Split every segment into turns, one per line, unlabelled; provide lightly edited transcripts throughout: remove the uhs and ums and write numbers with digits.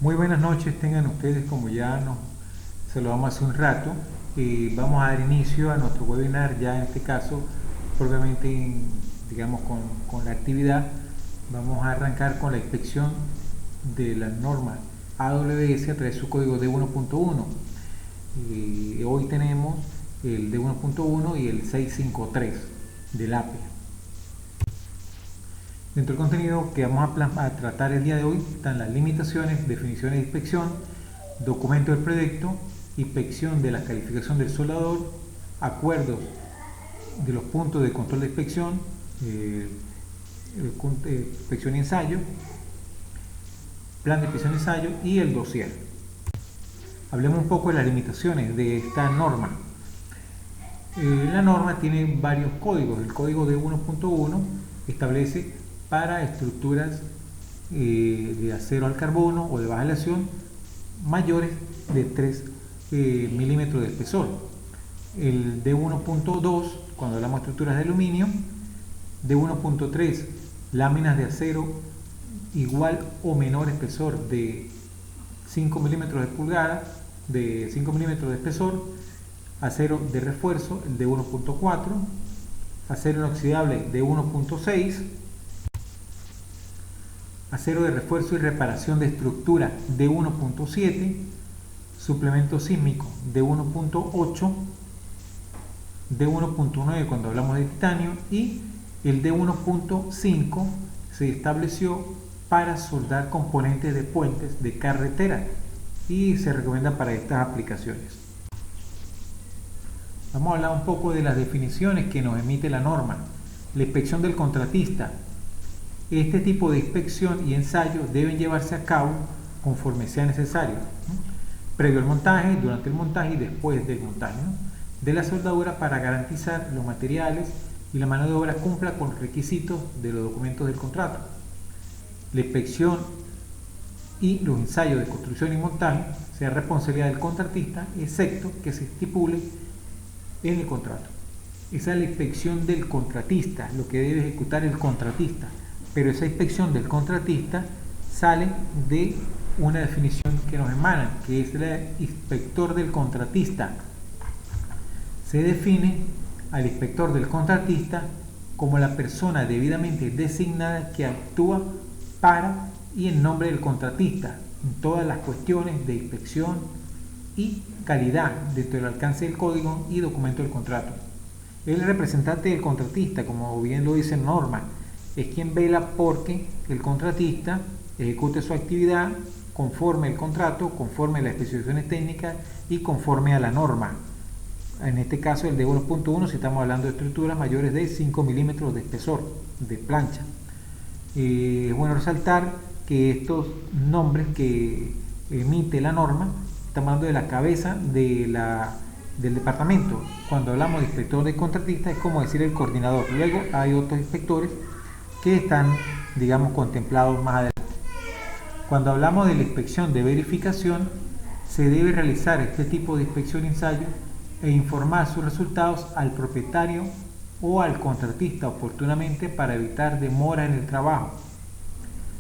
Muy buenas noches, tengan ustedes, como ya nos saludamos hace un rato. Vamos a dar inicio a nuestro webinar, ya en este caso, propiamente, digamos, con la actividad. Vamos a arrancar con la inspección de la norma AWS a través de su código D1.1. Hoy tenemos el D1.1 y el 653 del APE. Dentro del contenido que vamos a tratar el día de hoy están las limitaciones, definiciones de inspección, documento del proyecto, inspección de la calificación del soldador, acuerdos de los puntos de control de inspección, inspección y ensayo, plan de inspección y ensayo y el dossier. Hablemos un poco de las limitaciones de esta norma. La norma tiene varios códigos. El código de 1.1 establece para estructuras de acero al carbono o de baja aleación mayores de 3 milímetros de espesor. El de 1.2, cuando hablamos de estructuras de aluminio. De 1.3, láminas de acero igual o menor espesor de 5 milímetros de pulgada, de 5 milímetros de espesor. Acero de refuerzo, el de 1.4, acero inoxidable de 1.6, acero de refuerzo y reparación de estructura de 1.7, suplemento sísmico de 1.8, de 1.9 cuando hablamos de titanio, y el de 1.5 se estableció para soldar componentes de puentes de carretera y se recomienda para estas aplicaciones. Vamos a hablar un poco de las definiciones que nos emite la norma. La inspección del contratista. Este tipo de inspección y ensayo deben llevarse a cabo conforme sea necesario, previo al montaje, durante el montaje y después del montaje, de la soldadura, para garantizar los materiales y la mano de obra cumpla con los requisitos de los documentos del contrato. La inspección y los ensayos de construcción y montaje sea responsabilidad del contratista, excepto que se estipule en el contrato. Esa es la inspección del contratista, lo que debe ejecutar el contratista, pero esa inspección del contratista sale de una definición que nos emana, que es el inspector del contratista. Se define al inspector del contratista como la persona debidamente designada que actúa para y en nombre del contratista en todas las cuestiones de inspección y calidad dentro del alcance del código y documento del contrato. El representante del contratista, como bien lo dice norma, es quien vela porque el contratista ejecute su actividad conforme al contrato, conforme a las especificaciones técnicas y conforme a la norma. En este caso, el de 1.1, si estamos hablando de estructuras mayores de 5 milímetros de espesor de plancha. Es bueno resaltar que estos nombres que emite la norma, estamos hablando de la cabeza del departamento. Cuando hablamos de inspector de contratista, es como decir el coordinador. Luego hay otros inspectores que están, digamos, contemplados más adelante. Cuando hablamos de la inspección de verificación, se debe realizar este tipo de inspección y ensayo e informar sus resultados al propietario o al contratista oportunamente para evitar demora en el trabajo.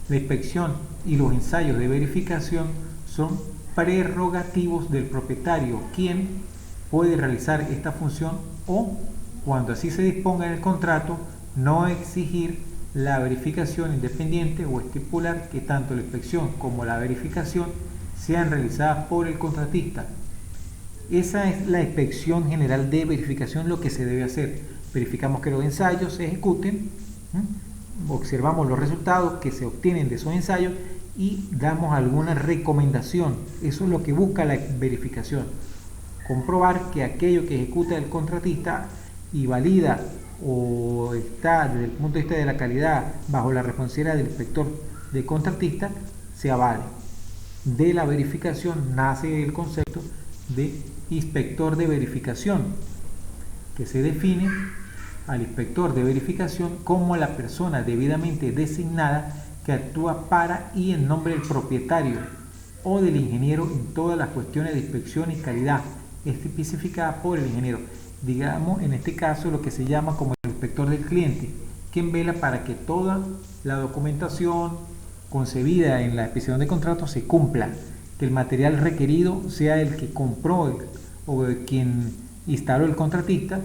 La inspección y los ensayos de verificación son prerrogativos del propietario, quien puede realizar esta función o, cuando así se disponga en el contrato, no exigir la verificación independiente o estipular que tanto la inspección como la verificación sean realizadas por el contratista. Esa es la inspección general de verificación, lo que se debe hacer. Verificamos que los ensayos se ejecuten, observamos los resultados que se obtienen de esos ensayos y damos alguna recomendación. Eso es lo que busca la verificación. Comprobar que aquello que ejecuta el contratista y valida o está desde el punto de vista de la calidad bajo la responsabilidad del inspector de contratista se avale. De la verificación nace el concepto de inspector de verificación, que se define al inspector de verificación como la persona debidamente designada que actúa para y en nombre del propietario o del ingeniero en todas las cuestiones de inspección y calidad especificadas por el ingeniero. Digamos, en este caso, lo que se llama como el inspector del cliente, quien vela para que toda la documentación, concebida en la especificación de contrato se cumpla, que el material requerido sea el que compró o quien instaló el contratista,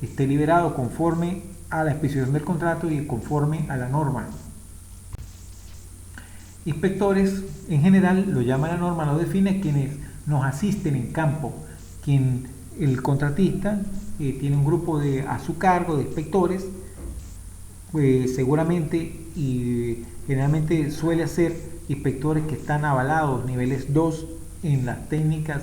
esté liberado conforme a la especificación del contrato y conforme a la norma. Inspectores, en general, lo llama la norma, lo define quienes nos asisten en campo, quien el contratista tiene un grupo a su cargo de inspectores, seguramente y generalmente suele ser inspectores que están avalados niveles 2 en las técnicas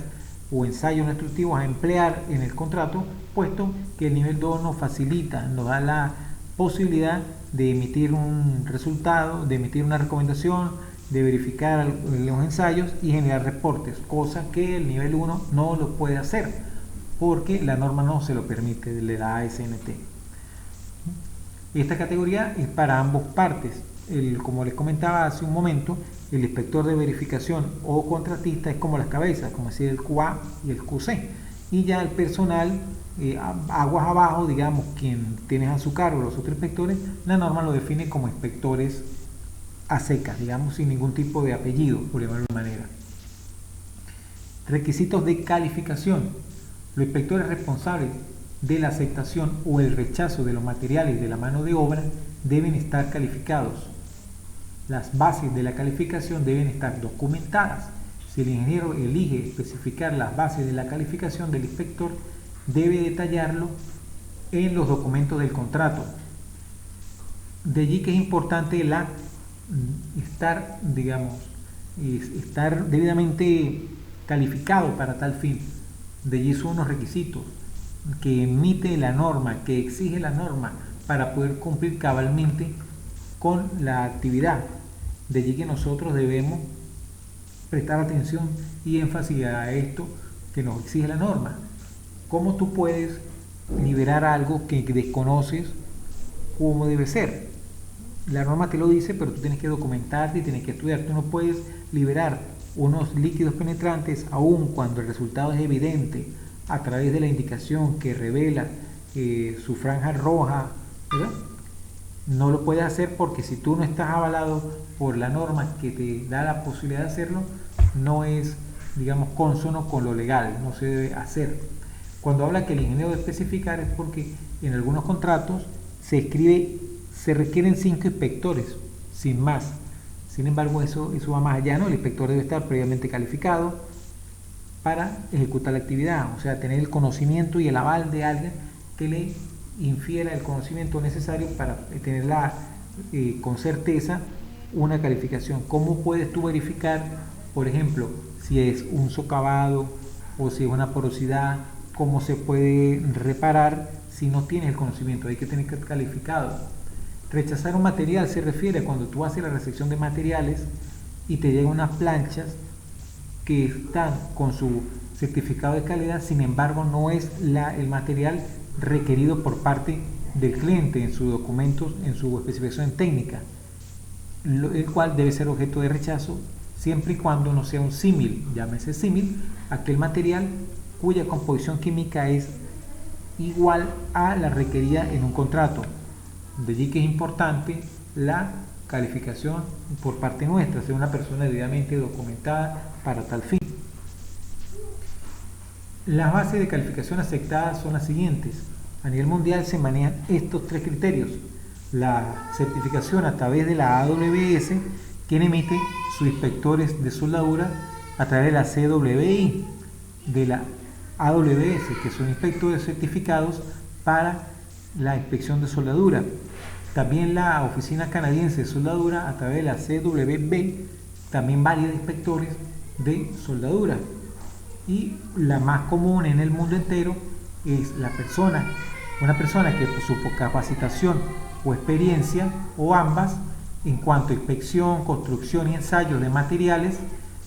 o ensayos no instructivos a emplear en el contrato, puesto que el nivel 2 nos facilita, nos da la posibilidad de emitir un resultado, de emitir una recomendación, de verificar los ensayos y generar reportes, cosa que el nivel 1 no lo puede hacer porque la norma no se lo permite de la ASNT. Esta categoría es para ambas partes. Como les comentaba hace un momento, el inspector de verificación o contratista es como las cabezas, como decir el QA y el QC, y ya el personal aguas abajo, digamos, quien tienes a su cargo los otros inspectores, la norma lo define como inspectores a secas, digamos, sin ningún tipo de apellido, por llamarlo de manera. Requisitos de calificación. Los inspectores responsables de la aceptación o el rechazo de los materiales de la mano de obra deben estar calificados. Las bases de la calificación deben estar documentadas. Si el ingeniero elige especificar las bases de la calificación del inspector, debe detallarlo en los documentos del contrato. De allí que es importante estar debidamente calificado para tal fin. De allí son unos requisitos que emite la norma, que exige la norma para poder cumplir cabalmente con la actividad. De allí que nosotros debemos prestar atención y énfasis a esto que nos exige la norma. ¿Cómo tú puedes liberar algo que desconoces cómo debe ser? La norma te lo dice, pero tú tienes que documentarte y tienes que estudiar. Tú no puedes liberar unos líquidos penetrantes aun cuando el resultado es evidente a través de la indicación que revela su franja roja, ¿verdad? No lo puedes hacer porque si tú no estás avalado por la norma que te da la posibilidad de hacerlo, no es, digamos, consono con lo legal, no se debe hacer. Cuando habla que el ingeniero debe especificar es porque en algunos contratos se requieren 5 inspectores, sin más. Sin embargo, eso va más allá, ¿no? El inspector debe estar previamente calificado para ejecutar la actividad, o sea, tener el conocimiento y el aval de alguien que le infiera el conocimiento necesario para tener con certeza una calificación. ¿Cómo puedes tú verificar, por ejemplo, si es un socavado o si es una porosidad? ¿Cómo se puede reparar si no tienes el conocimiento? Hay que tener calificado. Rechazar un material se refiere a cuando tú haces la recepción de materiales y te llegan unas planchas que están con su certificado de calidad, sin embargo no es el material requerido por parte del cliente en sus documentos, en su especificación técnica, el cual debe ser objeto de rechazo siempre y cuando no sea un símil, llámese símil, aquel material cuya composición química es igual a la requerida en un contrato. De allí que es importante la calificación por parte nuestra, ser una persona debidamente documentada para tal fin. Las bases de calificación aceptadas son las siguientes. A nivel mundial se manejan estos 3 criterios. La certificación a través de la AWS, quien emite sus inspectores de soldadura a través de la CWI, de la AWS, que son inspectores certificados para la inspección de soldadura. También la Oficina Canadiense de Soldadura a través de la CWB, también varios inspectores de soldadura. Y la más común en el mundo entero es una persona que por su capacitación o experiencia, o ambas, en cuanto a inspección, construcción y ensayos de materiales,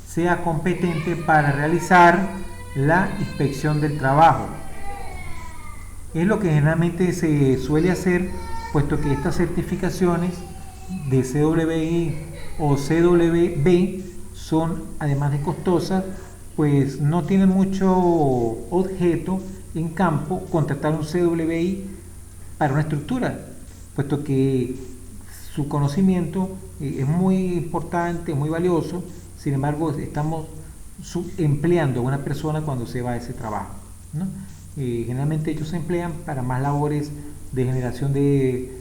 sea competente para realizar la inspección del trabajo. Es lo que generalmente se suele hacer, puesto que estas certificaciones de CWI o CWB son, además de costosas, pues no tienen mucho objeto en campo contratar un CWI para una estructura, puesto que su conocimiento es muy importante, muy valioso. Sin embargo, estamos empleando a una persona cuando se va a ese trabajo, ¿no? Generalmente ellos se emplean para más labores de generación de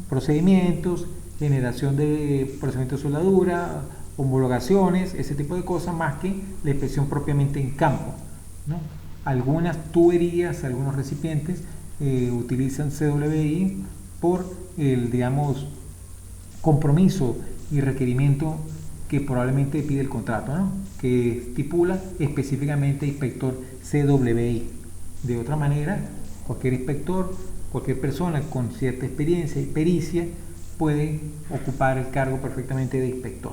procedimientos, generación de procedimientos de soldadura, homologaciones, ese tipo de cosas, más que la inspección propiamente en campo, ¿no? Algunas tuberías, algunos recipientes utilizan CWI por el, digamos, compromiso y requerimiento que probablemente pide el contrato, ¿no? Que estipula específicamente inspector CWI. De otra manera, cualquier inspector, cualquier persona con cierta experiencia y pericia puede ocupar el cargo perfectamente de inspector.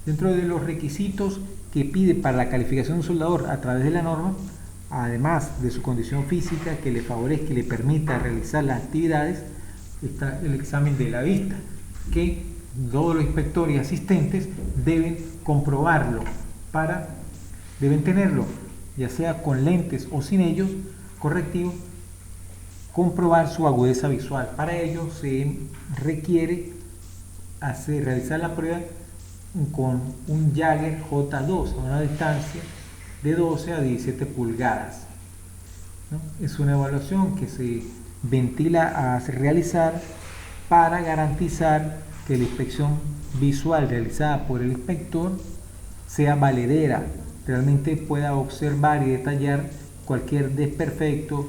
Dentro de los requisitos que pide para la calificación de un soldador a través de la norma, además de su condición física que le favorezca y le permita realizar las actividades, está el examen de la vista, que todos los inspectores y asistentes deben comprobarlo, deben tenerlo, ya sea con lentes o sin ellos, correctivos, comprobar su agudeza visual. Para ello se requiere realizar la prueba con un Jagger J2 a una distancia de 12 a 17 pulgadas, ¿no? Es una evaluación que se ventila a realizar para garantizar que la inspección visual realizada por el inspector sea valedera, realmente pueda observar y detallar cualquier desperfecto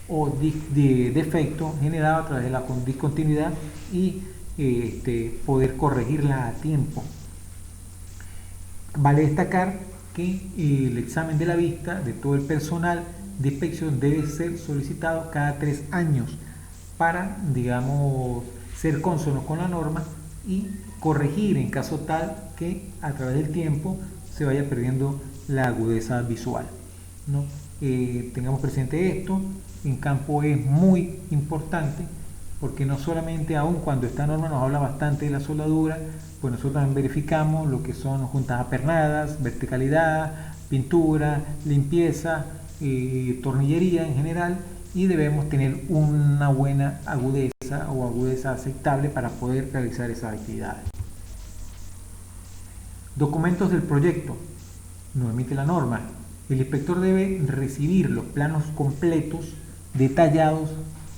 o defecto generado a través de la discontinuidad y poder corregirla a tiempo. Vale destacar que el examen de la vista de todo el personal de inspección debe ser solicitado cada 3 años para, digamos, ser consono con la norma y corregir en caso tal que a través del tiempo se vaya perdiendo la agudeza visual, ¿no? Tengamos presente esto. En campo es muy importante porque no solamente, aun cuando esta norma nos habla bastante de la soldadura, pues nosotros también verificamos lo que son juntas apernadas, verticalidad, pintura, limpieza, tornillería en general, y debemos tener una buena agudeza o agudeza aceptable para poder realizar esas actividades. Documentos del proyecto. Nos emite la norma. El inspector debe recibir los planos completos, detallados,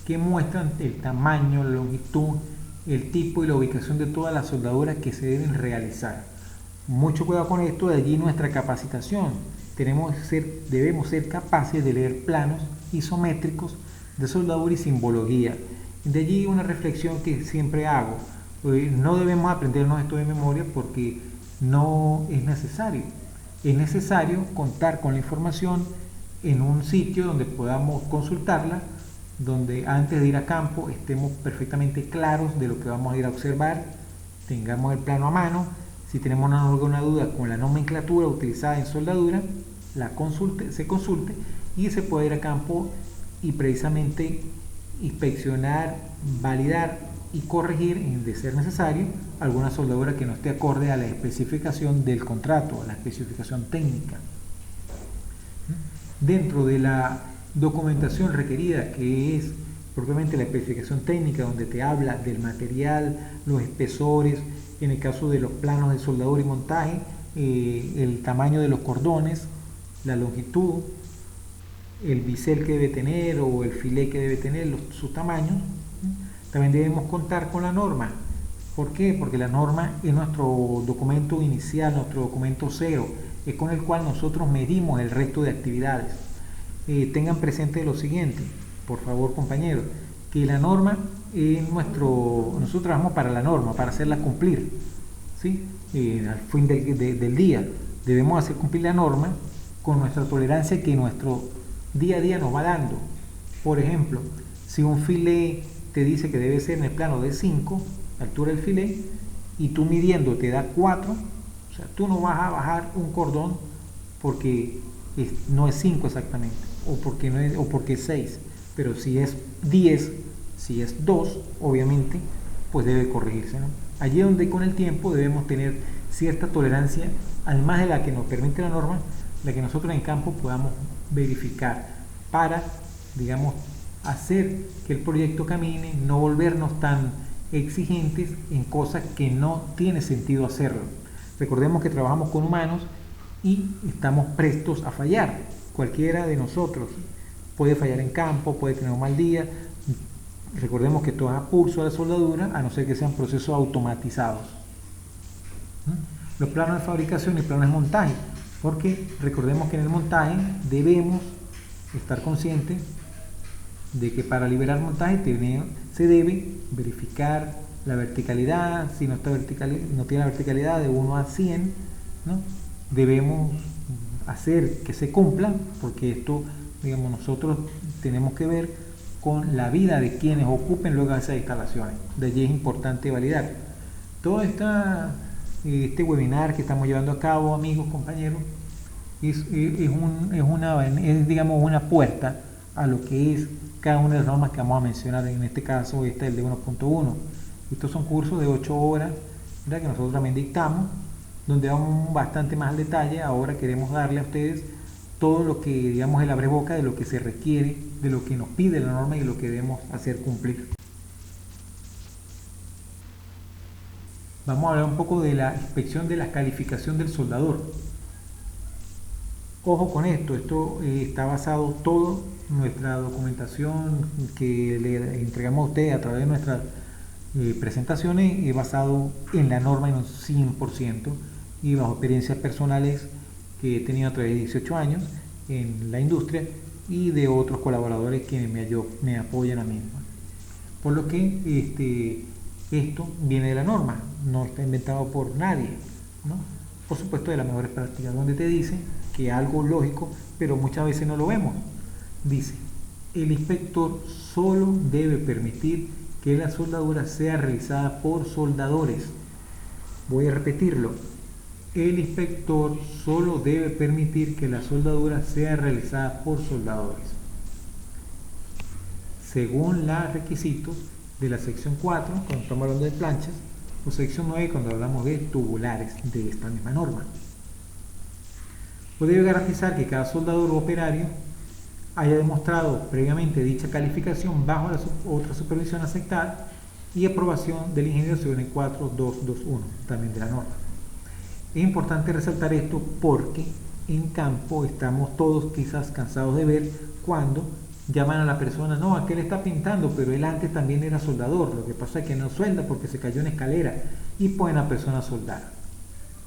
que muestran el tamaño, la longitud, el tipo y la ubicación de todas las soldaduras que se deben realizar. Mucho cuidado con esto, de allí nuestra capacitación. Debemos ser capaces de leer planos isométricos de soldadura y simbología. De allí una reflexión que siempre hago. No debemos aprendernos esto de memoria porque no es necesario. Es necesario contar con la información en un sitio donde podamos consultarla, donde antes de ir a campo estemos perfectamente claros de lo que vamos a ir a observar, tengamos el plano a mano. Si tenemos alguna duda con la nomenclatura utilizada en soldadura, se consulte y se puede ir a campo y precisamente inspeccionar, validar y corregir, de ser necesario, alguna soldadura que no esté acorde a la especificación del contrato, a la especificación técnica. Dentro de la documentación requerida, que es propiamente la especificación técnica, donde te habla del material, los espesores, en el caso de los planos de soldadura y montaje, el tamaño de los cordones, la longitud, el bisel que debe tener o el filé que debe tener, sus tamaños. También debemos contar con la norma. ¿Por qué? Porque la norma es nuestro documento inicial, nuestro documento cero, es con el cual nosotros medimos el resto de actividades. Tengan presente lo siguiente, por favor, compañeros, que la norma es nosotros trabajamos para la norma, para hacerla cumplir, ¿sí? Al fin del día debemos hacer cumplir la norma con nuestra tolerancia que nuestro día a día nos va dando. Por ejemplo, si un filé te dice que debe ser en el plano de 5, altura del filé, y tú midiendo te da 4, o sea, tú no vas a bajar un cordón porque no es 5 exactamente, o porque es 6, pero si es 10, si es 2, obviamente, pues debe corregirse, ¿no? Allí donde con el tiempo debemos tener cierta tolerancia, además de la que nos permite la norma, la que nosotros en campo podamos verificar para, digamos, hacer que el proyecto camine, no volvernos tan exigentes en cosas que no tiene sentido hacerlo. Recordemos que trabajamos con humanos y estamos prestos a fallar. Cualquiera de nosotros puede fallar en campo, puede tener un mal día. Recordemos que todo es a pulso de soldadura, a no ser que sean procesos automatizados. Los planos de fabricación y planos de montaje, porque recordemos que en el montaje debemos estar conscientes de que para liberar montaje se debe verificar la verticalidad. Si no está no tiene la verticalidad de 1 a 100, ¿no? Debemos hacer que se cumplan, porque esto, digamos, nosotros tenemos que ver con la vida de quienes ocupen luego esas instalaciones. De allí es importante validar. Todo este webinar que estamos llevando a cabo, amigos, compañeros, es digamos una puerta a lo que es cada una de las normas que vamos a mencionar. En este caso, este es el de 1.1. Estos son cursos de 8 horas, ¿verdad?, que nosotros también dictamos, donde vamos bastante más al detalle. Ahora queremos darle a ustedes todo lo que, digamos, el abreboca de lo que se requiere, de lo que nos pide la norma y lo que debemos hacer cumplir. Vamos a hablar un poco de la inspección de la calificación del soldador. Ojo con esto está basado todo nuestra documentación que le entregamos a ustedes a través de nuestras presentaciones, es basado en la norma en un 100% y bajo experiencias personales que he tenido a través de 18 años en la industria y de otros colaboradores que me apoyan a mí. Por lo que esto viene de la norma, no está inventado por nadie, ¿no? Por supuesto, de las mejores prácticas, donde te dice que algo lógico, pero muchas veces no lo vemos. Dice: el inspector solo debe permitir que la soldadura sea realizada por soldadores. Voy a repetirlo: el inspector solo debe permitir que la soldadura sea realizada por soldadores, según los requisitos de la sección 4 cuando estamos hablando de planchas, o sección 9 cuando hablamos de tubulares de esta misma norma. Debe garantizar que cada soldador o operario haya demostrado previamente dicha calificación bajo la otra supervisión aceptada y aprobación del ingeniero según el 4221 también de la norma. Es importante resaltar esto porque en campo estamos todos quizás cansados de ver cuando llaman a la persona: no, aquel está pintando, pero él antes también era soldador, lo que pasa es que no suelda porque se cayó en escalera, y ponen a la persona a soldar.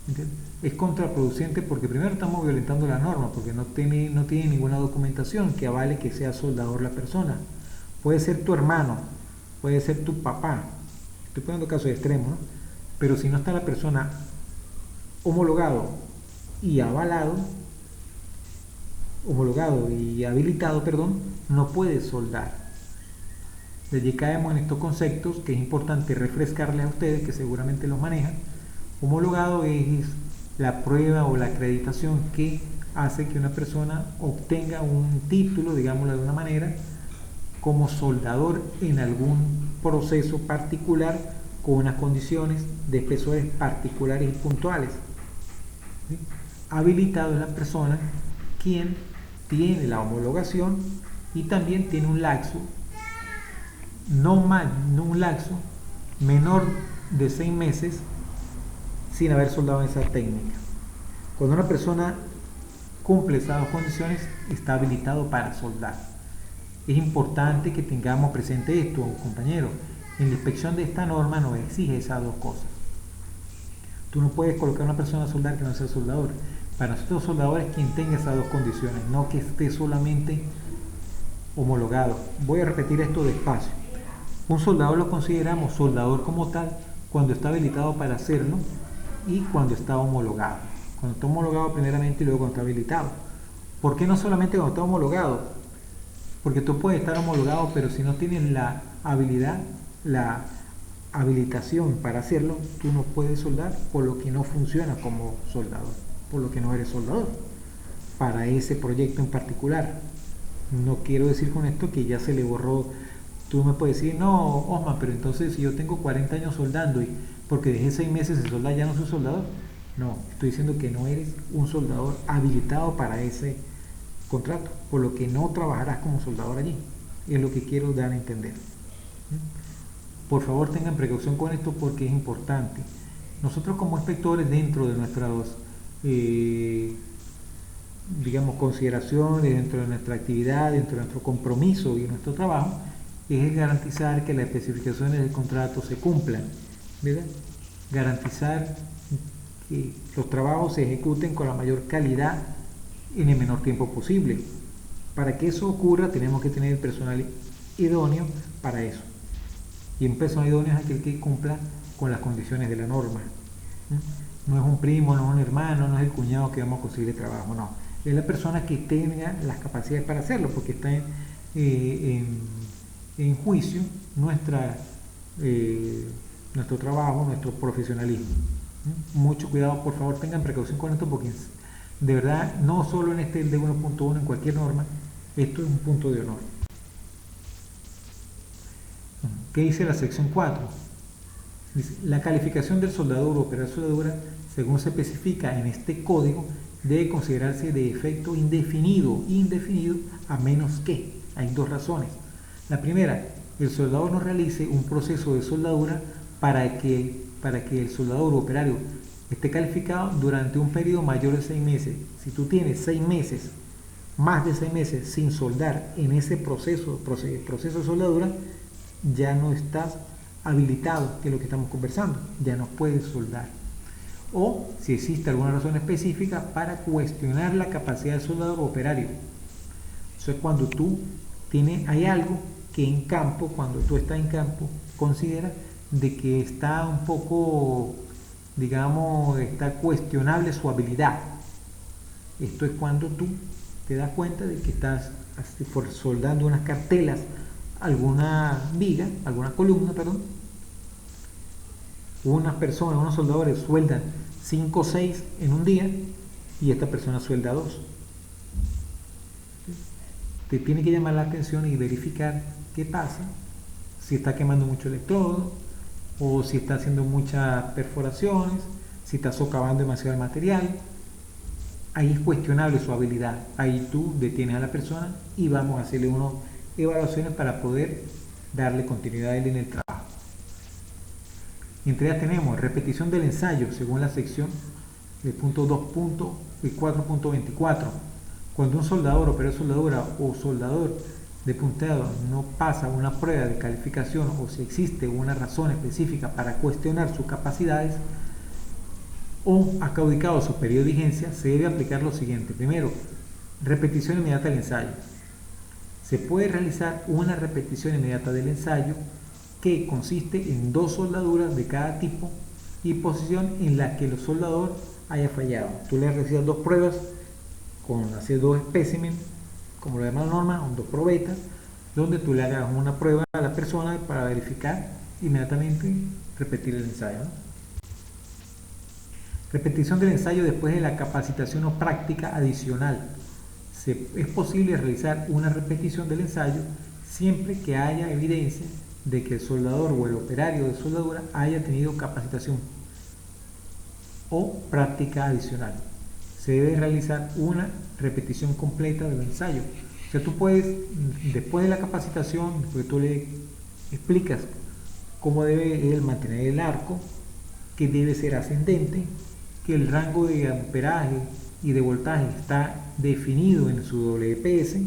¿Entiendes? Es contraproducente porque primero estamos violentando la norma, porque no tiene ninguna documentación que avale que sea soldador la persona. Puede ser tu hermano, puede ser tu papá, estoy poniendo casos extremos, ¿no? Pero si no está la persona homologado y habilitado, no puede soldar. De allí caemos en estos conceptos que es importante refrescarles a ustedes, que seguramente los manejan. Homologado es la prueba o la acreditación que hace que una persona obtenga un título, digámoslo de una manera, como soldador en algún proceso particular con unas condiciones de espesores particulares y puntuales. ¿Sí? Habilitado es la persona quien tiene la homologación y también tiene un lapso menor de 6 meses sin haber soldado en esa técnica. Cuando una persona cumple esas dos condiciones, está habilitado para soldar. Es importante que tengamos presente esto, compañeros. En la inspección de esta norma nos exige esas dos cosas. Tú no puedes colocar a una persona a soldar que no sea soldador. Para nosotros soldadores, quien tenga esas dos condiciones, no que esté solamente homologado. Voy a repetir esto despacio. Un soldador lo consideramos soldador como tal cuando está habilitado para hacerlo y cuando está homologado. Cuando está homologado primeramente y luego cuando está habilitado. ¿Por qué no solamente cuando está homologado? Porque tú puedes estar homologado, pero si no tienes la habilidad, la habilitación para hacerlo, tú no puedes soldar, por lo que no funciona como soldador, por lo que no eres soldador para ese proyecto en particular. No quiero decir con esto que ya se le borró. Tú me puedes decir: no, Osman, pero entonces si yo tengo 40 años soldando y porque dejé 6 meses de soldar, ya no soy soldador. No, estoy diciendo que no eres un soldador habilitado para ese contrato, por lo que no trabajarás como soldador allí. es lo que quiero dar a entender. Por favor tengan precaución con esto porque es importante. Nosotros como inspectores, dentro de nuestras digamos, consideraciones, dentro de nuestra actividad, dentro de nuestro compromiso y nuestro trabajo, es garantizar que las especificaciones del contrato se cumplan, ¿verdad? Garantizar que los trabajos se ejecuten con la mayor calidad en el menor tiempo posible. Para que eso ocurra, tenemos que tener el personal idóneo para eso. Y un personal idóneo es aquel que cumpla con las condiciones de la norma. No es un primo, no es un hermano, no es el cuñado que vamos a conseguir el trabajo, no. Es la persona que tenga las capacidades para hacerlo, porque está en juicio nuestro trabajo, nuestro profesionalismo. Mucho cuidado, por favor, tengan precaución con esto, porque de verdad, no solo en este de 1.1, en cualquier norma, esto es un punto de honor. ¿Qué dice la sección 4? Dice, la calificación del soldador o operador de soldadura, según se especifica en este código, debe considerarse de efecto indefinido a menos que, hay dos razones. La primera, el soldador no realice un proceso de soldadura para que el soldador o operario esté calificado durante un periodo mayor de 6 meses. Si tú tienes 6 meses, más de 6 meses sin soldar en ese proceso de soldadura, ya no estás habilitado, que es lo que estamos conversando, ya no puedes soldar. O si existe alguna razón específica para cuestionar la capacidad del soldador o operario. Eso es cuando hay algo que en campo, cuando tú estás en campo, considera de que está un poco, digamos, está cuestionable su habilidad. Esto es cuando tú te das cuenta de que estás soldando unas cartelas, alguna viga, alguna columna, perdón. Unas personas, unos soldadores sueldan 5 o 6 en un día y esta persona suelda 2. Te tiene que llamar la atención y verificar qué pasa, si está quemando mucho electrodo, o si está haciendo muchas perforaciones, si está socavando demasiado el material. Ahí es cuestionable su habilidad. Ahí tú detienes a la persona y vamos a hacerle unas evaluaciones para poder darle continuidad a él en el trabajo. Entre ellas tenemos repetición del ensayo según la sección del punto 2.4.24. Cuando un soldador, operador de soldadura o soldador de punteado no pasa una prueba de calificación, o si existe una razón específica para cuestionar sus capacidades o ha caducado su periodo de vigencia, se debe aplicar lo siguiente. Primero, repetición inmediata del ensayo. Se puede realizar una repetición inmediata del ensayo que consiste en 2 soldaduras de cada tipo y posición en la que el soldador haya fallado. Tú le realizas 2 pruebas con hacer 2 espécimen, como lo llama la norma, 2 probetas, donde tú le hagas una prueba a la persona para verificar inmediatamente, repetir el ensayo, ¿no? Repetición del ensayo después de la capacitación o práctica adicional. Es posible realizar una repetición del ensayo siempre que haya evidencia de que el soldador o el operario de soldadura haya tenido capacitación o práctica adicional. Se debe realizar una repetición completa del ensayo. O sea, tú puedes, después de la capacitación, después tú le explicas cómo debe él mantener el arco, que debe ser ascendente, que el rango de amperaje y de voltaje está definido en su WPS,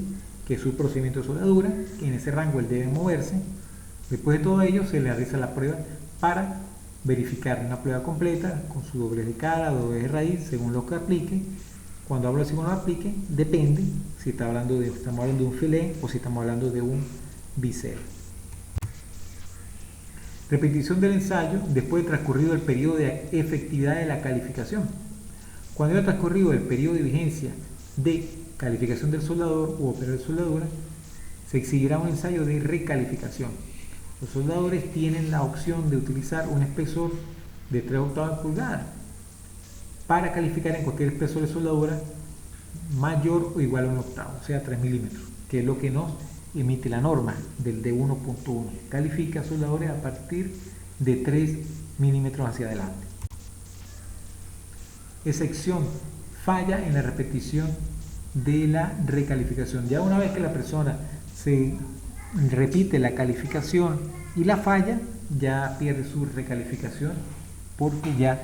que es su procedimiento de soldadura, que en ese rango él debe moverse. Después de todo ello se le realiza la prueba para verificar una prueba completa con su doblez de cara, doblez de raíz, según lo que aplique. Cuando hablo de según lo aplique, depende si estamos hablando de un filé o si estamos hablando de un bisel. Repetición del ensayo después de transcurrido el periodo de efectividad de la calificación. Cuando haya transcurrido el periodo de vigencia de calificación del soldador u operador de soldadura, se exigirá un ensayo de recalificación. Los soldadores tienen la opción de utilizar un espesor de 3/8 pulgadas para calificar en cualquier espesor de soldadura mayor o igual a 1/8, o sea 3 milímetros, que es lo que nos emite la norma del D1.1. Califica soldadores a partir de 3 milímetros hacia adelante. Excepción: falla en la repetición de la recalificación. Ya una vez que la persona se repite la calificación y la falla, ya pierde su recalificación porque ya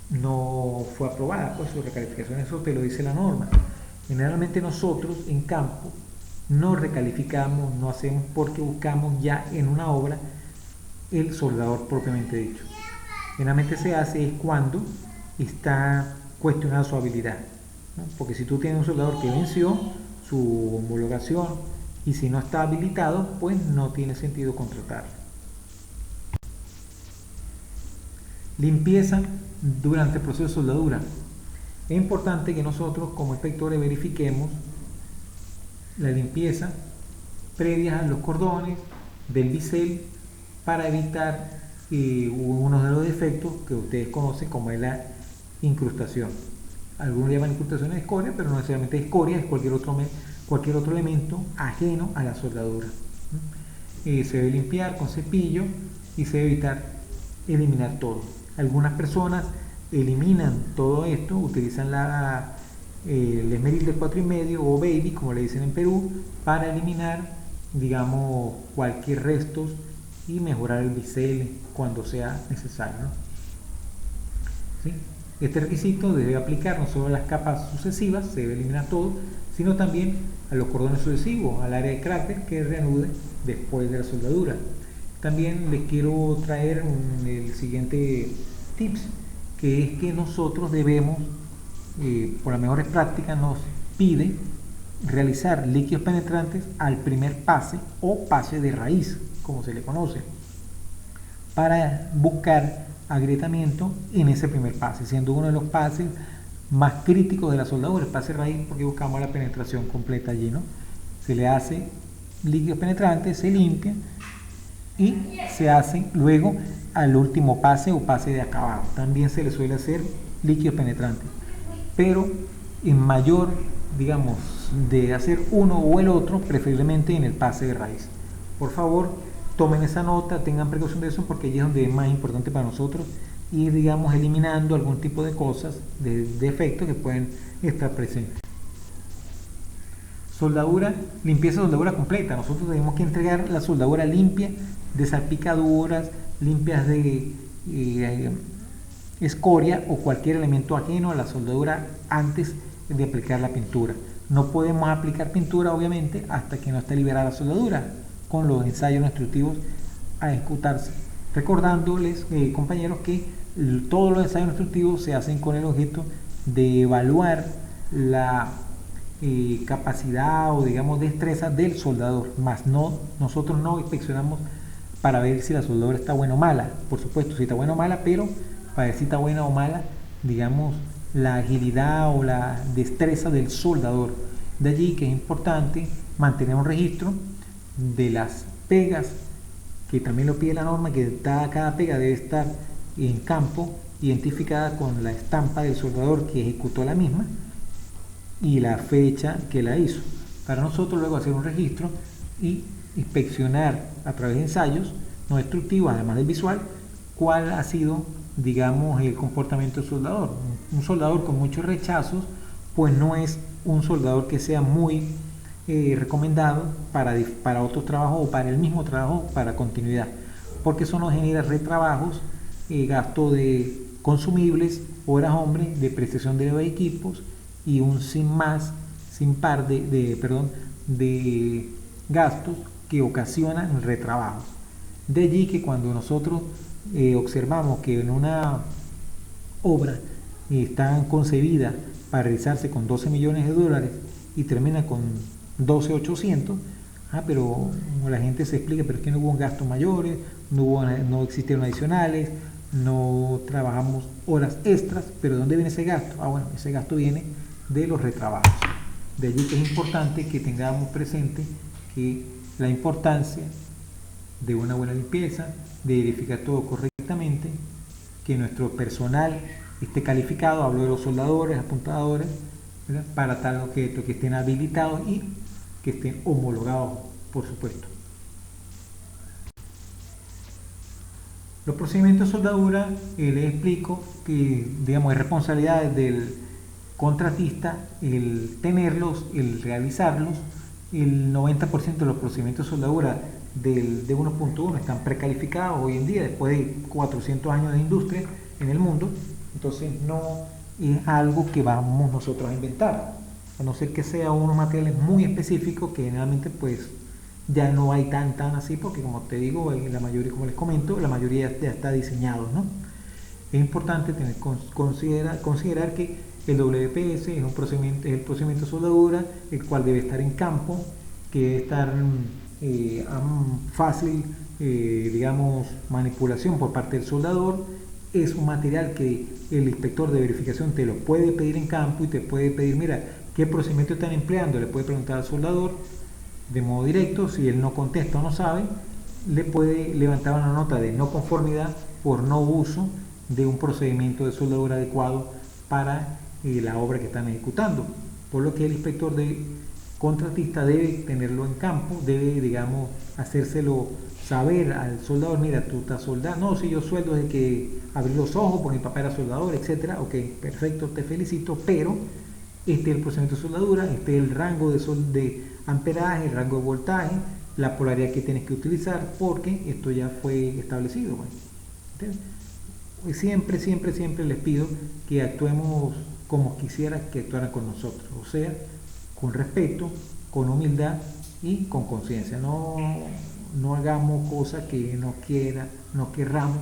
no fue aprobada, pues su recalificación, eso te lo dice la norma. Generalmente nosotros en campo no recalificamos, no hacemos porque buscamos ya en una obra el soldador propiamente dicho. Generalmente se hace es cuando está cuestionada su habilidad, ¿no? Porque si tú tienes un soldador que venció su homologación y si no está habilitado, pues no tiene sentido contratarlo. Limpieza durante el proceso de soldadura. Es importante que nosotros como inspectores verifiquemos la limpieza previa a los cordones del bisel para evitar uno de los defectos que ustedes conocen como es la incrustación. Algunos llaman incrustación de escoria, pero no necesariamente escoria, es cualquier otro elemento ajeno a la soldadura. Se debe limpiar con cepillo y se debe eliminar todo. Algunas personas eliminan todo esto, utilizan el esmeril de 4,5 o baby, como le dicen en Perú, para eliminar, digamos, cualquier restos y mejorar el bisel cuando sea necesario, ¿no? ¿Sí? Este requisito debe aplicar no solo a las capas sucesivas, se debe eliminar todo, sino también a los cordones sucesivos, al área de cráter que reanude después de la soldadura. También les quiero traer el siguiente tips, que es que nosotros debemos, por las mejores prácticas, nos pide realizar líquidos penetrantes al primer pase o pase de raíz, como se le conoce, para buscar agrietamiento en ese primer pase, siendo uno de los pases más críticos de la soldadura, el pase raíz, porque buscamos la penetración completa allí, ¿no? Se le hace líquidos penetrantes, se limpia y se hace luego al último pase o pase de acabado. También se le suele hacer líquidos penetrantes, pero en mayor, digamos, de hacer uno o el otro, preferiblemente en el pase de raíz. Por favor, tomen esa nota, tengan precaución de eso, porque allí es donde es más importante para nosotros ir, digamos, eliminando algún tipo de cosas, de defectos que pueden estar presentes. Soldadura, limpieza de soldadura completa. Nosotros tenemos que entregar la soldadura limpia de salpicaduras, limpias de escoria o cualquier elemento ajeno a la soldadura antes de aplicar la pintura. No podemos aplicar pintura, obviamente, hasta que no esté liberada la soldadura, con los ensayos instructivos a ejecutarse. Recordándoles, compañeros, que todos los ensayos instructivos se hacen con el objeto de evaluar la capacidad o, digamos, destreza del soldador, más no, nosotros no inspeccionamos para ver si la soldadura está buena o mala. Por supuesto, si está buena o mala, pero para ver si está buena o mala, digamos, la agilidad o la destreza del soldador. De allí que es importante mantener un registro de las pegas, que también lo pide la norma, que cada pega debe estar en campo identificada con la estampa del soldador que ejecutó la misma y la fecha que la hizo, para nosotros luego hacer un registro y inspeccionar a través de ensayos no destructivos, además del visual, cuál ha sido, digamos, el comportamiento del soldador. Un soldador con muchos rechazos, pues no es un soldador que sea muy recomendado para otros trabajos o para el mismo trabajo, para continuidad, porque eso nos genera retrabajos, gasto de consumibles, horas hombre, depreciación de los equipos y un sin par de gastos que ocasionan retrabajos. De allí que cuando nosotros observamos que en una obra está concebida para realizarse con 12 millones de dólares y termina con 12.800, pero la gente se explica, pero es que no hubo gastos mayores, no existieron adicionales, no trabajamos horas extras, pero ¿de dónde viene ese gasto? Bueno, ese gasto viene de los retrabajos. De allí que es importante que tengamos presente que la importancia de una buena limpieza, de verificar todo correctamente, que nuestro personal esté calificado, hablo de los soldadores, apuntadores, ¿verdad?, para tal objeto, que estén habilitados y que estén homologados, por supuesto. Los procedimientos de soldadura, les explico que, digamos, es responsabilidad del contratista el tenerlos, el realizarlos, el 90% de los procedimientos de soldadura de 1.1 están precalificados hoy en día, después de 400 años de industria en el mundo. Entonces no es algo que vamos nosotros a inventar, a no ser que sea unos materiales muy específicos que generalmente pues ya no hay tan así, porque como te digo, la mayoría, como les comento, la mayoría ya está diseñado, ¿no? Es importante considerar que el WPS es el procedimiento de soldadura, el cual debe estar en campo, que debe estar fácil, digamos, manipulación por parte del soldador. Es un material que el inspector de verificación te lo puede pedir en campo y te puede pedir, mira, ¿qué procedimiento están empleando? Le puede preguntar al soldador de modo directo. Si él no contesta o no sabe, le puede levantar una nota de no conformidad por no uso de un procedimiento de soldadura adecuado para la obra que están ejecutando, por lo que el inspector de contratista debe tenerlo en campo, debe, digamos, hacérselo saber al soldador. Mira, tú estás soldando, no, si yo sueldo desde que abrí los ojos porque mi papá era soldador, etcétera. Ok, perfecto, te felicito, pero este es el procedimiento de soldadura, este es el rango de amperaje, el rango de voltaje, la polaridad que tienes que utilizar, porque esto ya fue establecido. ¿Entiendes? Siempre les pido que actuemos como quisiera que actuaran con nosotros, o sea, con respeto, con humildad y con conciencia. No hagamos cosas que no querramos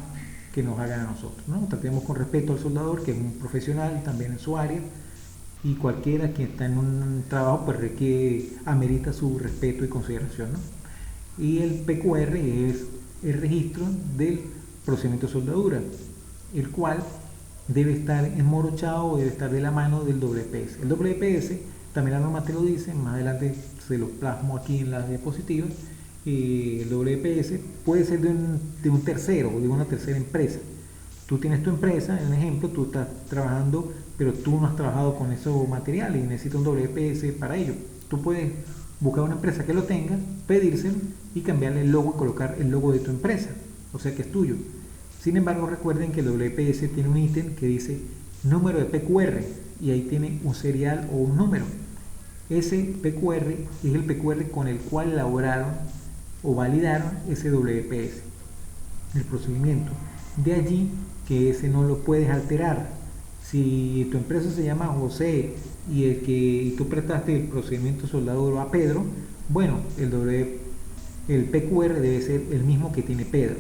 que nos hagan a nosotros, ¿no? Tratemos con respeto al soldador, que es un profesional también en su área, y cualquiera que está en un trabajo pues amerita su respeto y consideración, ¿no? Y el PQR es el registro del procedimiento de soldadura, el cual debe estar enmorochado o debe estar de la mano del WPS. El WPS, también la norma te lo dice, más adelante se lo plasmo aquí en las diapositivas. El WPS puede ser de un tercero o de una tercera empresa. Tú tienes tu empresa, en el ejemplo, tú estás trabajando, pero tú no has trabajado con esos materiales y necesitas un WPS para ello. Tú puedes buscar una empresa que lo tenga, pedírselo y cambiarle el logo y colocar el logo de tu empresa, o sea que es tuyo. Sin embargo, recuerden que el WPS tiene un ítem que dice número de PQR y ahí tiene un serial o un número. Ese PQR es el PQR con el cual elaboraron o validaron ese WPS, el procedimiento. De allí que ese no lo puedes alterar. Si tu empresa se llama José y tú prestaste el procedimiento soldador a Pedro, bueno, el PQR debe ser el mismo que tiene Pedro,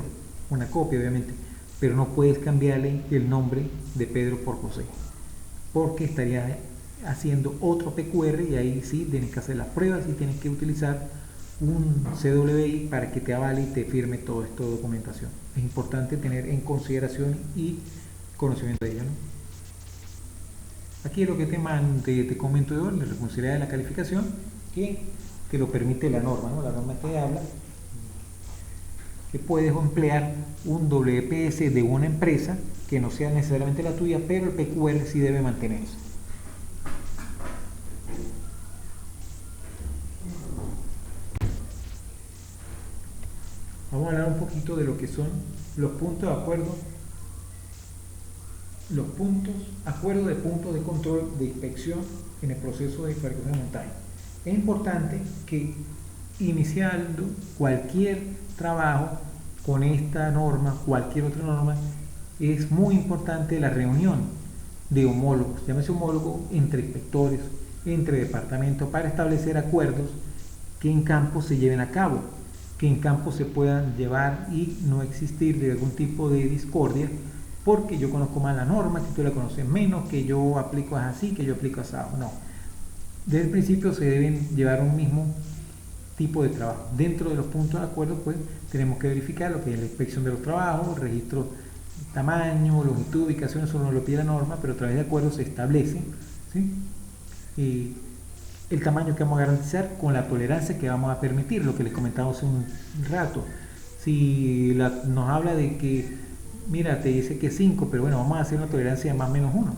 una copia obviamente, pero no puedes cambiarle el nombre de Pedro por José, porque estaría haciendo otro PQR y ahí sí tienes que hacer las pruebas y tienes que utilizar un CWI para que te avale y te firme todo esto de documentación. Es importante tener en consideración y conocimiento de ello, ¿no? Aquí es lo que te comento yo, la responsabilidad de la calificación, que te lo permite la norma, ¿no? La norma te habla que puedes emplear un WPS de una empresa que no sea necesariamente la tuya, pero el PQR sí debe mantenerse. Vamos a hablar un poquito de lo que son los puntos de acuerdo, acuerdo de puntos de control de inspección en el proceso de fabricación de montaje. Es importante que iniciando cualquier trabajo con esta norma, cualquier otra norma, es muy importante la reunión de homólogos, llámese homólogo entre inspectores, entre departamentos, para establecer acuerdos que en campo se lleven a cabo, que en campo se puedan llevar y no existir de algún tipo de discordia, porque yo conozco más la norma, que tú la conoces menos, que yo aplico así, que yo aplico asado. No. Desde el principio se deben llevar un mismo tipo de trabajo. Dentro de los puntos de acuerdo, pues tenemos que verificar lo que es la inspección de los trabajos, registro, tamaño, longitud, ubicación, eso no lo pide la norma, pero a través de acuerdos se establece, ¿sí? Y el tamaño que vamos a garantizar con la tolerancia que vamos a permitir, lo que les comentaba hace un rato. Si nos habla de que, mira, te dice que 5, pero bueno, vamos a hacer una tolerancia de más o menos 1.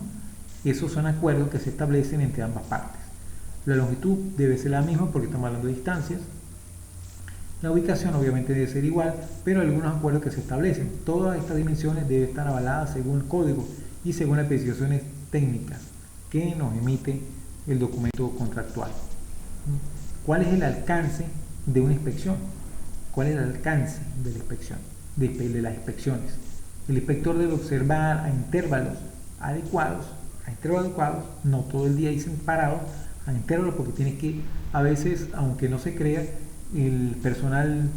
Esos son acuerdos que se establecen entre ambas partes. La longitud debe ser la misma porque estamos hablando de distancias. La ubicación obviamente debe ser igual, pero hay algunos acuerdos que se establecen. Todas estas dimensiones deben estar avaladas según el código y según las especificaciones técnicas que nos emite el documento contractual. ¿Cuál es el alcance de una inspección? ¿Cuál es el alcance de la inspección? De las inspecciones. El inspector debe observar a intervalos adecuados, no todo el día ahí parado, a intervalos, porque tienes que, a veces, aunque no se crea, el personal,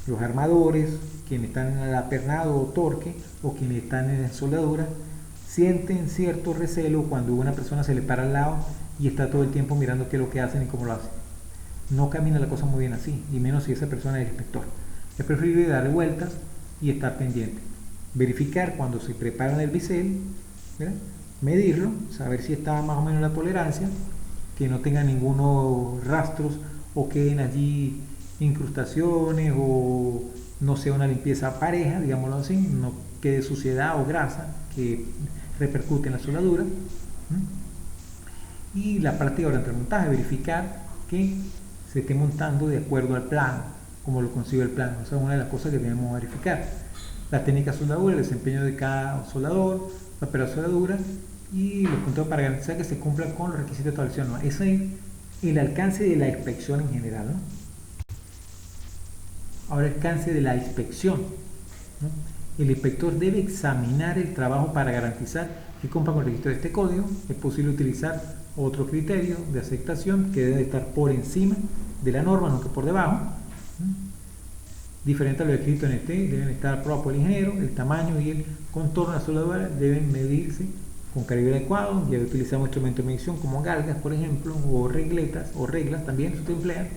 los armadores, quienes están en el apernado o torque, o quienes están en soldadura, sienten cierto recelo cuando una persona se le para al lado y está todo el tiempo mirando qué es lo que hacen y cómo lo hacen. No camina la cosa muy bien así, y menos si esa persona es el inspector. Es preferible darle vueltas y estar pendiente. Verificar cuando se preparan el bisel, ¿verdad? Medirlo, saber si está más o menos la tolerancia, que no tenga ningunos rastros o queden allí incrustaciones o no sea una limpieza pareja, digámoslo así, no quede suciedad o grasa que repercute en la soldadura. Y la práctica durante el montaje, verificar que se esté montando de acuerdo al plano, como lo concibe el plano. Esa es una de las cosas que debemos verificar. La técnica de soldadura, el desempeño de cada soldador, la operación de soldadura y los controles para garantizar que se cumplan con los requisitos de establecidos. Ese es el alcance de la inspección en general, ¿no? Ahora, el alcance de la inspección, ¿no? El inspector debe examinar el trabajo para garantizar que cumpla con el registro de este código. Es posible utilizar otro criterio de aceptación que debe estar por encima de la norma, no que por debajo. Diferente a lo escrito en este, deben estar aprobados por el ingeniero. El tamaño y el contorno de la soldadura deben medirse con calibre adecuado. Ya utilizamos instrumentos de medición como galgas, por ejemplo, o regletas, o reglas también se emplean.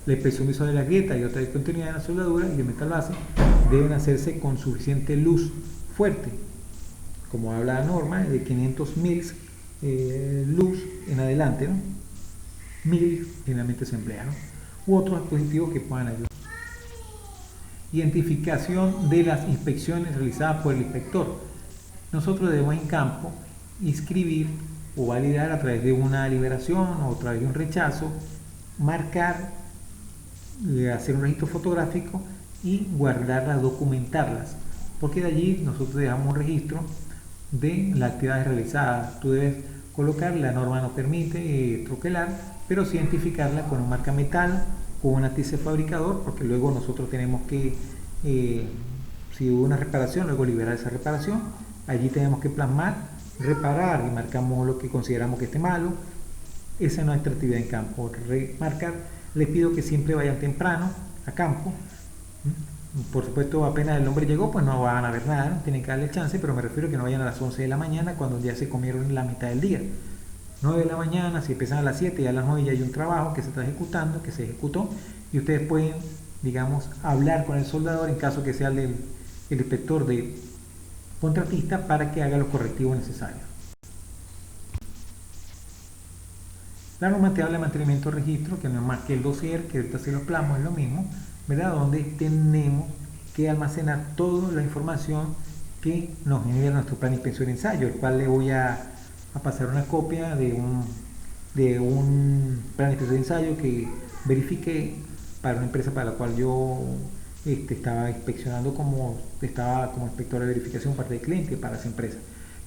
La inspección visual de la grieta y otra discontinuidad de la soldadura y el metal base deben hacerse con suficiente luz fuerte, como habla la norma, de 500 mils luz en adelante, ¿no? Mil finalmente se emplea, ¿no? U otros dispositivos que puedan ayudar. Identificación de las inspecciones realizadas por el inspector. Nosotros debemos en campo inscribir o validar a través de una liberación o a través de un rechazo, marcar, hacer un registro fotográfico y guardarlas, documentarlas, porque de allí nosotros dejamos un registro de las actividades realizadas. Tú debes colocar, la norma no permite troquelar, pero sí identificarla con un marca metal, con una tiza fabricador, porque luego nosotros tenemos que, si hubo una reparación, luego liberar esa reparación. Allí tenemos que plasmar, reparar y marcamos lo que consideramos que esté malo. Esa es nuestra actividad en campo, remarcar. Les pido que siempre vayan temprano a campo. Por supuesto, apenas el hombre llegó, pues no van a ver nada, ¿no? Tienen que darle chance, pero me refiero a que no vayan a las 11 de la mañana cuando ya se comieron la mitad del día. 9 de la mañana, si empiezan a las 7 y a las 9 ya hay un trabajo que se está ejecutando, que se ejecutó, y ustedes pueden, digamos, hablar con el soldador en caso que sea el inspector de contratista para que haga los correctivos necesarios. La normativa de mantenimiento de registro, que no es más que el dossier, que ahorita se lo plasmo, es lo mismo, ¿verdad? Donde tenemos que almacenar toda la información que nos genera nuestro plan de inspección y ensayo, el cual le voy a pasar una copia de un plan de inspección y ensayo que verifique para una empresa para la cual yo estaba inspeccionando estaba como inspector de verificación parte del cliente para esa empresa.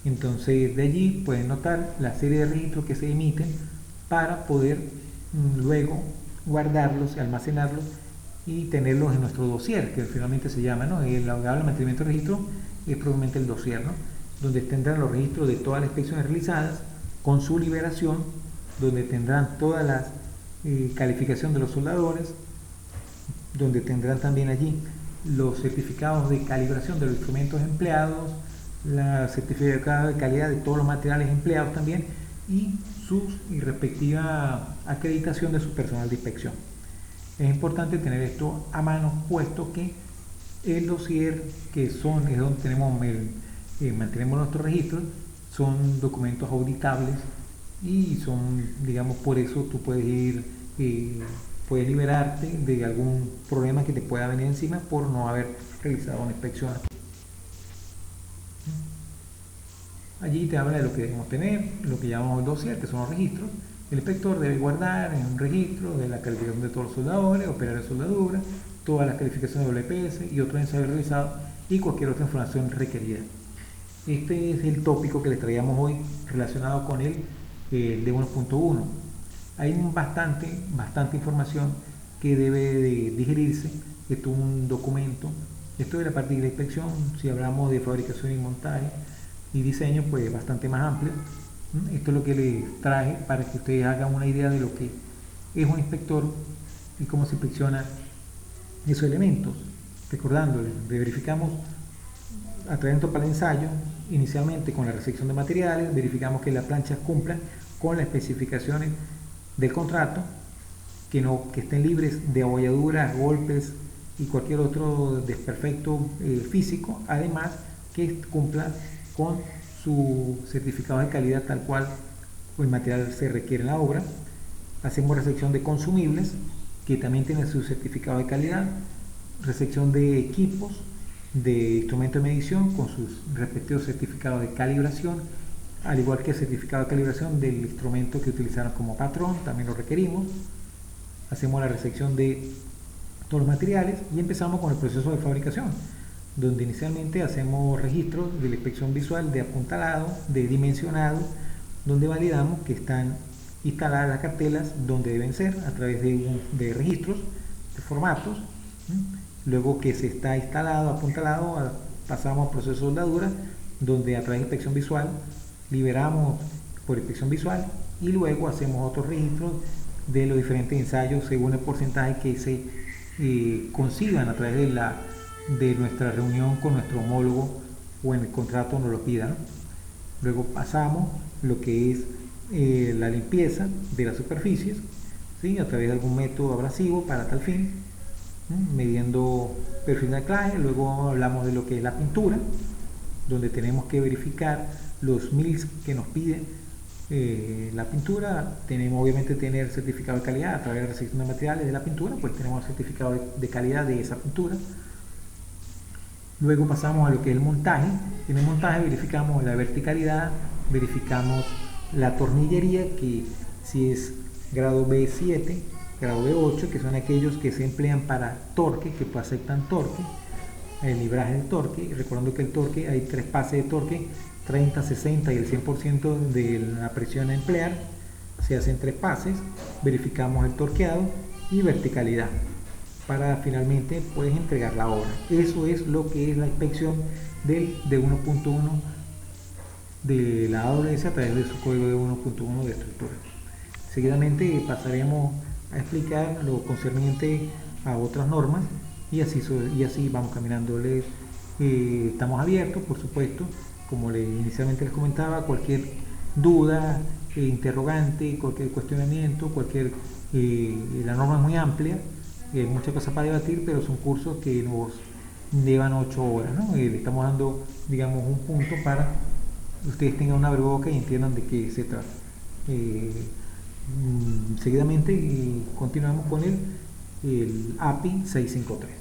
Entonces de allí pueden notar la serie de registros que se emiten para poder luego guardarlos, almacenarlos y tenerlos en nuestro dossier, que finalmente se llama, ¿no? El mantenimiento de registro es probablemente el dossier, ¿no? Donde tendrán los registros de todas las inspecciones realizadas con su liberación, donde tendrán todas las calificación de los soldadores, donde tendrán también allí los certificados de calibración de los instrumentos empleados, la certificado de calidad de todos los materiales empleados también y su respectiva acreditación de su personal de inspección. Es importante tener esto a mano, puesto que el dossier, que es donde mantenemos nuestros registros, son documentos auditables y son, digamos, por eso tú puedes puedes liberarte de algún problema que te pueda venir encima por no haber realizado una inspección. Allí te habla de lo que debemos tener, lo que llamamos el dossier, que son los registros. El inspector debe guardar en un registro de la calificación de todos los soldadores, operarios de soldadura, todas las calificaciones de WPS y otros ensayos realizados y cualquier otra información requerida. Este es el tópico que les traíamos hoy relacionado con el de 1.1. Hay bastante información que debe de digerirse. Esto es un documento. Esto de la parte de la inspección, si hablamos de fabricación y montaje y diseño, pues bastante más amplio. Esto es lo que les traje para que ustedes hagan una idea de lo que es un inspector y cómo se inspecciona esos elementos. Recordándoles, verificamos a través para el ensayo, inicialmente con la recepción de materiales, verificamos que las planchas cumplan con las especificaciones del contrato, que estén libres de abolladuras, golpes y cualquier otro desperfecto físico, además que cumplan con su certificado de calidad tal cual el material se requiere en la obra. Hacemos recepción de consumibles, que también tienen su certificado de calidad, recepción de equipos, de instrumentos de medición con sus respectivos certificados de calibración, al igual que el certificado de calibración del instrumento que utilizaron como patrón, también lo requerimos. Hacemos la recepción de todos los materiales y empezamos con el proceso de fabricación, donde inicialmente hacemos registros de la inspección visual de apuntalado, de dimensionado, donde validamos que están instaladas las cartelas donde deben ser a través de registros, de formatos. Luego que se está instalado, apuntalado, pasamos al proceso de soldadura, donde a través de inspección visual liberamos por inspección visual y luego hacemos otros registros de los diferentes ensayos según el porcentaje que se consigan a través de nuestra reunión con nuestro homólogo o en el contrato nos lo pidan. Luego pasamos lo que es la limpieza de las superficies, ¿sí? A través de algún método abrasivo para tal fin, midiendo perfil de anclaje. Luego hablamos de lo que es la pintura, donde tenemos que verificar los mils que nos pide la pintura. Tenemos obviamente tener certificado de calidad a través de la recepción de materiales de la pintura, pues tenemos el certificado de calidad de esa pintura. Luego pasamos a lo que es el montaje. En el montaje verificamos la verticalidad, verificamos la tornillería, que si es grado B7, grado B8, que son aquellos que se emplean para torque, que aceptan torque, el libraje del torque. Recordando que el torque, hay 3 pases de torque, 30, 60 y el 100% de la presión a emplear. Se hacen 3 pases, verificamos el torqueado y verticalidad para finalmente puedes entregar la obra. Eso es lo que es la inspección de 1.1 de la AWS a través de su código de 1.1 de estructura. Seguidamente pasaremos a explicar lo concerniente a otras normas y así vamos caminando. Estamos abiertos, por supuesto, como inicialmente les comentaba, cualquier duda, interrogante, cualquier cuestionamiento, la norma es muy amplia, hay muchas cosas para debatir, pero son cursos que nos llevan 8 horas, ¿no? Le estamos dando, digamos, un punto para que ustedes tengan una abrebocas y entiendan de qué se trata. Seguidamente continuamos con el API 653.